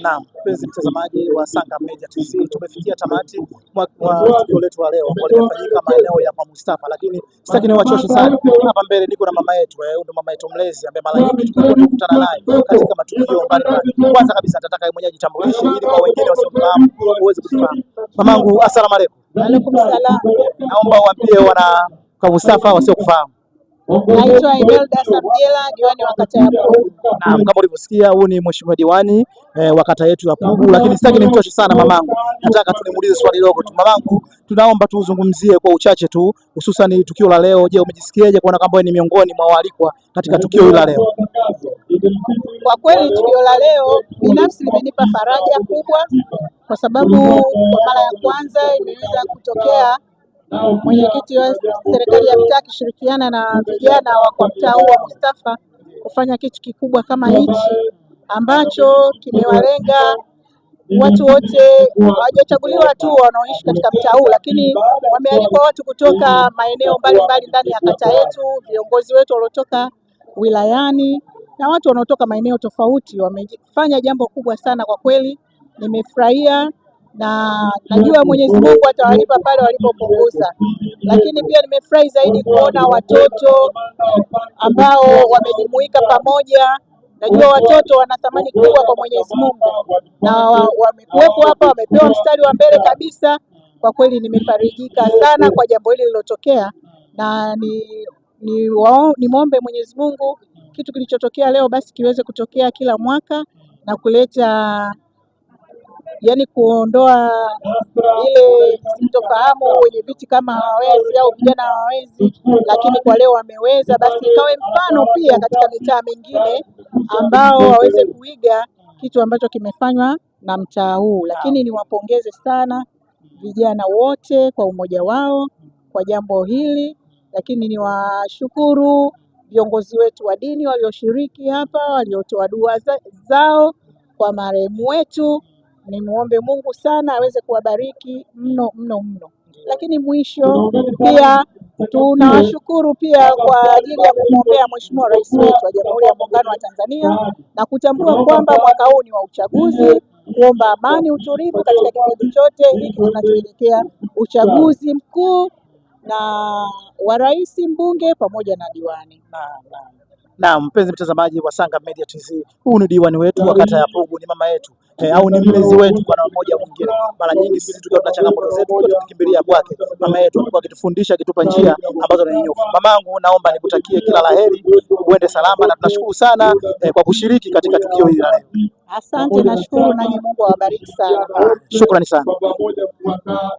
Naam, mpenzi mtazamaji wa Sanga Media TV, tumefikia tamati mwa tukio letu la leo ambalo limefanyika maeneo ya kwa Mustafa, lakini sitaki niwachoshe sana. Hapa mbele niko na mama yetu, ndo mama yetu mlezi ambaye mara nyingi tunakutana naye katika matukio mbalimbali. Kwanza kabisa nataka yeye mwenyewe ajitambulishe ili kwa wengine wasiofahamu uweze kufahamu. Mamangu, asalamu alaykum. Waalaikum salaam. Naomba uambie wana kwa Mustafa wasiokufahamu. Naitwa Imelda Sabjela, diwani wa kata ya Pugu. Naam, kama ulivyosikia huyu ni mheshimiwa diwani wa kata yetu ya Pugu, lakini sitaki nimchoshe sana mamangu. Nataka tu nimuulize swali dogo tu. Mamangu, tunaomba tuzungumzie kwa uchache tu hususan tukio la leo. Je, umejisikiaje kuona kwamba ni miongoni mwa waalikwa katika tukio hili la leo? Kwa kweli tukio la leo binafsi limenipa faraja kubwa kwa sababu kwa mara ya kwanza imeweza kutokea mwenyekiti wa serikali ya mtaa akishirikiana na vijana wa kwa mtaa huu wa Mustafa kufanya kitu kikubwa kama hichi ambacho kimewalenga watu wote, hawajachaguliwa tu wanaoishi katika mtaa huu, lakini wamealikwa watu kutoka maeneo mbalimbali ndani ya kata yetu, viongozi wetu waliotoka wilayani na watu wanaotoka maeneo tofauti. Wamefanya jambo kubwa sana kwa kweli, nimefurahia na najua Mwenyezi Mungu atawalipa pale walipopunguza, lakini pia nimefurahi zaidi kuona watoto ambao wamejumuika pamoja. Najua watoto wana thamani kubwa kwa Mwenyezi Mungu na wamekuwepo hapa, wamepewa mstari wa mbele kabisa. Kwa kweli nimefarijika sana kwa jambo hili lilotokea, na nimwombe Mwenyezi Mungu kitu kilichotokea leo basi kiweze kutokea kila mwaka na kuleta kuondoa ile sintofahamu, wenye viti kama hawawezi au vijana hawawezi, lakini kwa leo wameweza, basi ikawe mfano pia katika mitaa mingine ambao waweze kuiga kitu ambacho kimefanywa na mtaa huu. Lakini niwapongeze sana vijana wote kwa umoja wao kwa jambo hili, lakini niwashukuru viongozi wetu wa dini walioshiriki hapa, waliotoa dua zao kwa marehemu wetu. Nimuombe Mungu sana aweze kuwabariki mno mno mno. Lakini mwisho pia tunawashukuru pia kwa ajili ya kumwombea Mheshimiwa Rais wetu wa Jamhuri ya Muungano wa Tanzania na kutambua kwamba mwaka huu ni wa uchaguzi, kuomba amani, utulivu katika kipindi chote hiki tunachoelekea uchaguzi mkuu na wa rais, mbunge pamoja na diwani. Na mpenzi mtazamaji wa Sanga Media TV, huu ni diwani wetu wa kata ya Pugu, ni mama yetu au ni mlezi wetu kwa namna moja au nyingine. Mara nyingi sisi tukiwa tuna changamoto zetu tukikimbilia kwake. Mama yetu alikuwa akitufundisha, akitupa njia ambazo ni nyofu. Mamangu, naomba nikutakie kila laheri, uende salama, na tunashukuru sana kwa kushiriki katika tukio hili la leo. Asante, nashukuru, na Mungu awabariki sana. Shukrani sana.